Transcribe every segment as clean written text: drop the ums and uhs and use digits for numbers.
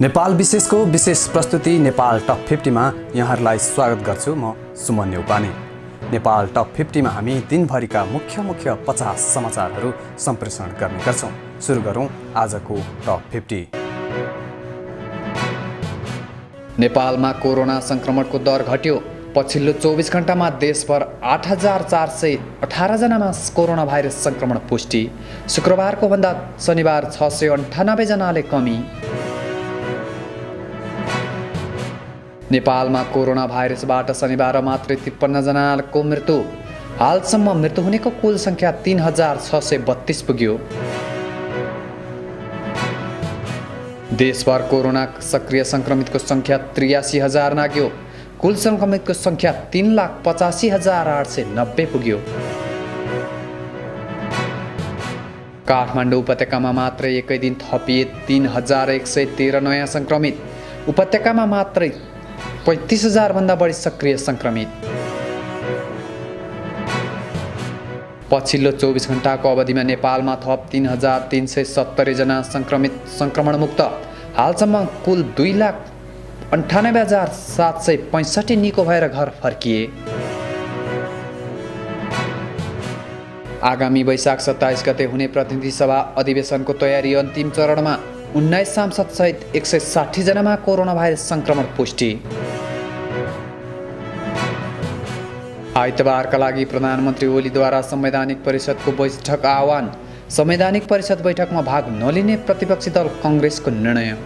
नेपाल विशेषको विशेष प्रस्तुति नेपाल टप 50 मा यहाँहरूलाई स्वागत गर्छु। म सुमन नेउपाने। नेपाल टप 50 मा हामी दिनभरिका मुख्य 50 समाचारहरू सम्प्रेषण गर्ने गर्छौं। सुरु गरौं आजको टप 50। नेपालमा कोरोना संक्रमणको दर घट्यो। पछिल्लो 24 घण्टामा देशभर 8418 जनामा कोरोना भाइरस संक्रमण पुष्टि। शुक्रबारको भन्दा शनिबार 698 जनाले कमी। नेपालमा कोरोना भाइरसबाट शनिबार मात्रै 53 जनाको मृत्यु। हालसम्म मृत्यु हुनेको कुल संख्या 3632 पुग्यो। देशभर कोरोना सक्रिय संक्रमितको संख्या 83,000 नाग्यो। कुल संक्रमितको संख्या 3,85,890 पुग्यो। काठमाडौँ उपत्यकामा मात्रै एकै दिन थपिए 3,113 नयाँ संक्रमित। उपत्यकामा मात्रै 35,000 भन्दा बढी सक्रिय संक्रमित। पछिल्लो 24 घण्टाको अवधिमा नेपालमा थप 3,370 जना संक्रमण मुक्त। हालसम्म कुल 2,98,765 निको भएर घर फर्किए। आगामी वैशाख 27 गते हुने प्रतिनिधि सभा अधिवेशनको तयारी अन्तिम चरणमा। 19 सांसद सहित 160 जनामा कोरोना भाइरस संक्रमण पुष्टि। आइतबारका लागि प्रधानमन्त्री ओलीद्वारा संवैधानिक परिषदको बैठक आह्वान। संवैधानिक परिषद बैठकमा भाग नलिने प्रतिपक्षी दल कांग्रेसको निर्णय।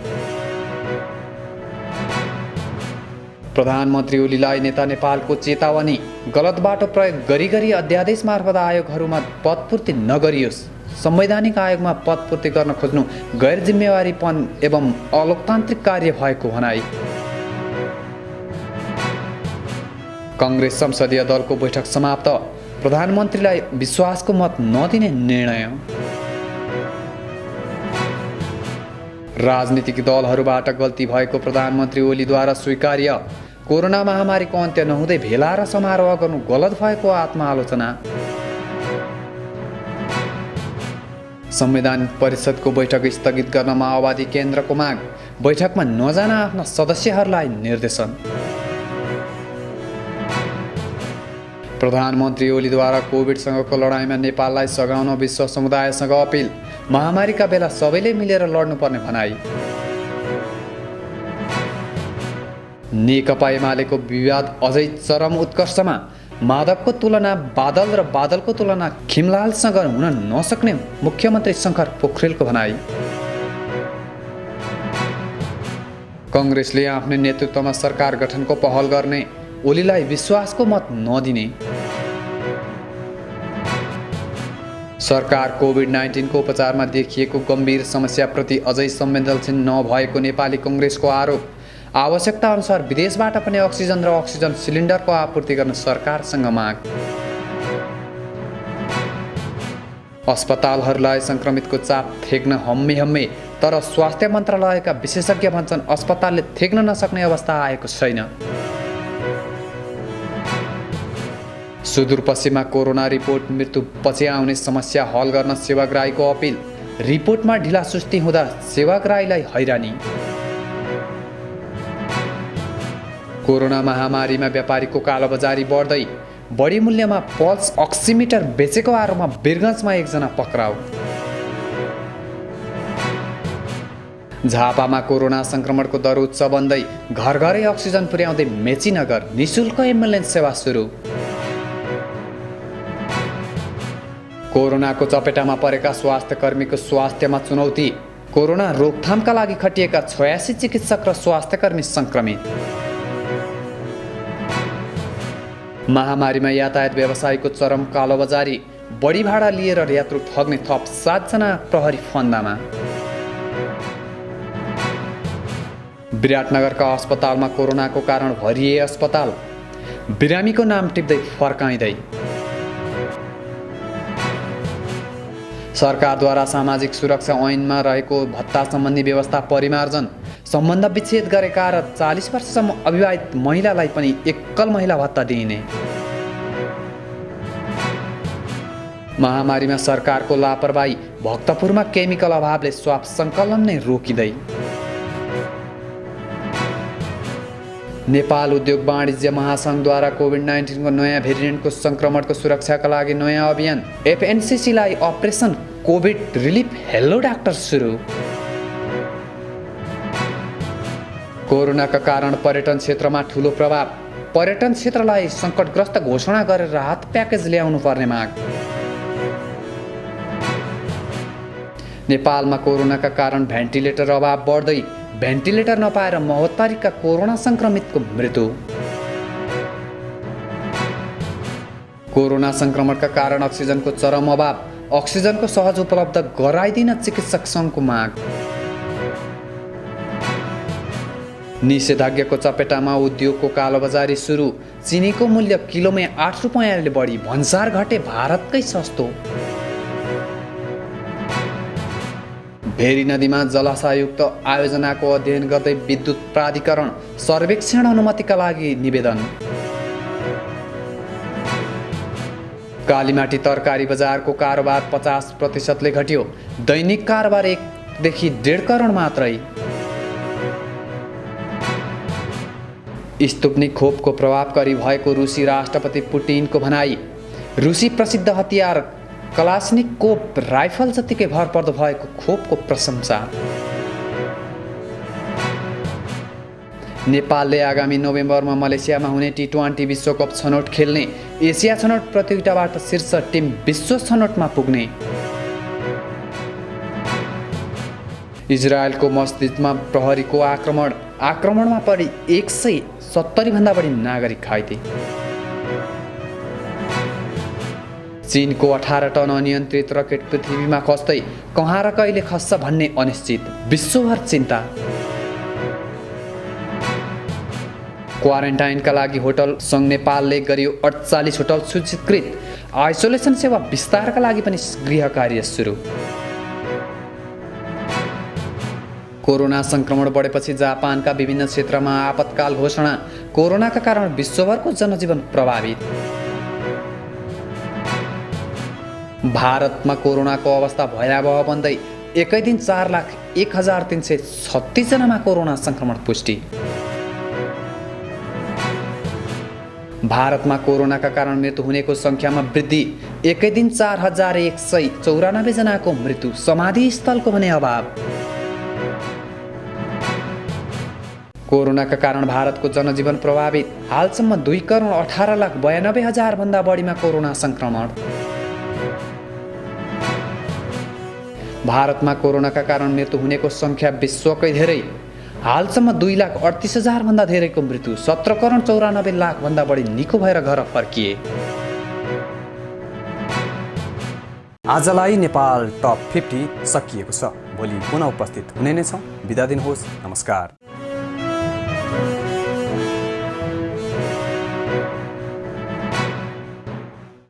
प्रधानमन्त्री ओलीलाई नेता नेपालको चेतावनी। गलत बाटो प्रयोग गरी अध्यादेश मार्फत आयोगहरूमा पदपूर्ति नगरियोस्। संवैधानिक आयोगमा पदपूर्ति गर्न खोज्नु गैर जिम्मेवारीपन एवं अलोकतान्त्रिक कार्य भएको भनाई। कांग्रेस संसदीय दलको बैठक समाप्त। प्रधानमन्त्रीलाई विश्वासको मत नदिने निर्णय। राजनीतिक दलहरूबाट गल्ती भएको प्रधानमन्त्री ओलीद्वारा स्वीकार्य। कोरोना महामारीको अन्त्य नहुँदै भेला र समारोह गर्नु गलत भएको आत्मआलोचना। संविधान परिषदको बैठक स्थगित गर्न माओवादी केन्द्रको माग। बैठकमा नजान आफ्ना सदस्यहरूलाई निर्देशन। प्रधानमन्त्री ओलीद्वारा कोभिडसँगको लडाईँमा नेपाललाई सघाउन विश्व समुदायसँग अपिल। महामारीका बेला सबैले मिलेर लड्नुपर्ने भनाई। नेकपा एमालेको विवाद अझै चरम उत्कर्षमा। माधवको तुलना बादल र बादलको तुलना खिमलालसँग हुन नसक्ने मुख्यमन्त्री शङ्कर पोखरेलको भनाई। कांग्रेसले आफ्नो नेतृत्वमा सरकार गठनको पहल गर्ने। ओलीलाई विश्वासको मत नदिने। सरकार कोभिड-19 को उपचारमा देखिएको गम्भीर समस्याप्रति अझै संवेदनशील नभएको नेपाली कांग्रेसको आरोप। आवश्यकता अनुसार विदेशबाट पनि अक्सिजन र अक्सिजन सिलिन्डरको आपूर्ति गर्न सरकारसँग माग। अस्पतालहरूलाई संक्रमितको चाप थेग्न हम्मे तर स्वास्थ्य मन्त्रालयका विशेषज्ञ भन्छन् अस्पतालले थेग्न नसक्ने अवस्था आएको छैन। सुदूरपश्चिममा कोरोना रिपोर्ट मृत्यु पछि आउने समस्या हल गर्न सेवाग्राहीको अपिल। रिपोर्टमा ढिलासुस्ती हुँदा सेवाग्राहीलाई हैरानी। कोरोना महामारीमा व्यापारीको कालोबजारी बढ्दै। बढी मूल्यमा पल्स अक्सिमिटर बेचेको आरोपमा वीरगञ्जमा एकजना पक्राउ। झापामा कोरोना संक्रमणको दर उच्च बन्दै घर घरै अक्सिजन पुर्याउँदै मेचीनगर निशुल्क एम्बुलेन्स सेवा सुरु। कोरोनाको चपेटामा परेका स्वास्थ्य कर्मीको स्वास्थ्यमा चुनौती। कोरोना रोकथामका लागि खटिएका 86 चिकित्सक र स्वास्थ्यकर्मी संक्रमित। महामारीमा यातायात व्यवसायको चरम कालोबजारी। बढी भाडा लिएर यात्रु ठग्ने थप 7 जना प्रहरी फन्दामा। विराटनगरका अस्पतालमा कोरोनाको कारण भरिए अस्पताल। बिरामीको नाम टिप्दै फर्काइँदै। सरकारद्वारा सामाजिक सुरक्षा ऐनमा रहेको भत्ता सम्बन्धी व्यवस्था परिमार्जन। सम्बन्ध विच्छेद गरेका र 40 वर्षसम्म अविवाहित महिलालाई पनि एकल महिला भत्ता दिइने। महामारीमा सरकारको लापरवाही। भक्तपुरमा केमिकल अभावले स्वाप सङ्कलन नै रोकिँदै। नेपाल उद्योग वाणिज्य महासङ्घद्वारा कोभिड-19 को नयाँ भेरिएन्टको सङ्क्रमणको सुरक्षाका लागि नयाँ अभियान एफएनसिसीलाई operation covid relief hello doctor सुरु। कोरोनाका कारण पर्यटन क्षेत्रमा ठुलो प्रभाव, पर्यटन क्षेत्रलाई सङ्कटग्रस्त घोषणा गरेर राहत प्याकेज ल्याउनु पर्ने माग। नेपालमा कोरोनाका कारण भेन्टिलेटर अभाव बढ्दै, भेन्टिलेटर नपाएर 72 कोरोना सङ्क्रमितको मृत्यु। कोरोना सङ्क्रमणका कारण अक्सिजनको चरम अभाव, अक्सिजनको सहज उपलब्ध गराइदिन चिकित्सक सङ्घको माग। निषेधाज्ञाको चपेटामा उद्योगको कालोबजारी सुरु, चिनीको मूल्य किलोमै 8 रुपैयाँले बढी, भन्सार घटे भारतकै सस्तो। भेरी नदीमा जलाशयुक्त आयोजनाको अध्ययन गर्दै विद्युत प्राधिकरण सर्वेक्षण अनुमतिका लागि निवेदन। कालीमाटी तरकारी बजारको कारोबार 50%ले घट्यो, दैनिक कारोबार 1 देखि 1.5 करोड मात्रै। स्पुत्निक खोपको प्रभावकारी भएको रुसी राष्ट्रपति पुटिनको भनाई, रुसी प्रसिद्ध हतियार कलास्निकोभ राइफल जतिकै भरपर्दो भएको खोपको प्रशंसा। नेपालले आगामी नोभेम्बरमा मलेसियामा हुने टी20 विश्वकप छनौट खेल्ने, एसिया छनौट प्रतियोगिताबाट शीर्ष टिम विश्व छनौटमा पुग्ने। इजरायलको मस्जिदमा प्रहरीको आक्रमणमा परि 170 भन्दा बढी नागरिक घाइते। चीनको 18 टन अनियन्त्रित रकेट पृथ्वीमा खस्दै कहाँ र कहिले खस्छ भन्ने अनिश्चित, विश्वभर चिन्ता। क्वारेन्टाइनका लागि होटल सङ्घ नेपालले गरियो 48 होटल सूचीकृत, आइसोलेसन सेवा विस्तारका लागि पनि गृह कार्य सुरु। कोरोना सङ्क्रमण बढेपछि जापानका विभिन्न क्षेत्रमा आपतकाल घोषणा, कोरोनाका कारण विश्वभरको जनजीवन प्रभावित। भारतमा कोरोनाको अवस्था भयावह बन्दै एकै दिन 4,01,336 जनामा कोरोना सङ्क्रमण पुष्टि। भारतमा कोरोनाका कारण मृत्यु हुनेको सङ्ख्यामा वृद्धि, एकै दिन 4,194 जनाको मृत्यु, समाधि स्थलको भने अभाव। कोरोनाका कारण भारतको जनजीवन प्रभावित, हालसम्म 2,18,92,000 भन्दा बढीमा कोरोना सङ्क्रमण। भारतमा कोरोनाका कारण मृत्यु हुनेको सङ्ख्या विश्वकै धेरै, हालसम्म 2,38,000 भन्दा धेरैको मृत्यु, 17,94,00,000 भन्दा बढी निको भएर घर फर्किए। आजलाई नेपाल टप 50 सकिएको छ। भोलि पुनः उपस्थित हुने नै छौँ। बिदा दिनुहोस्। नमस्कार।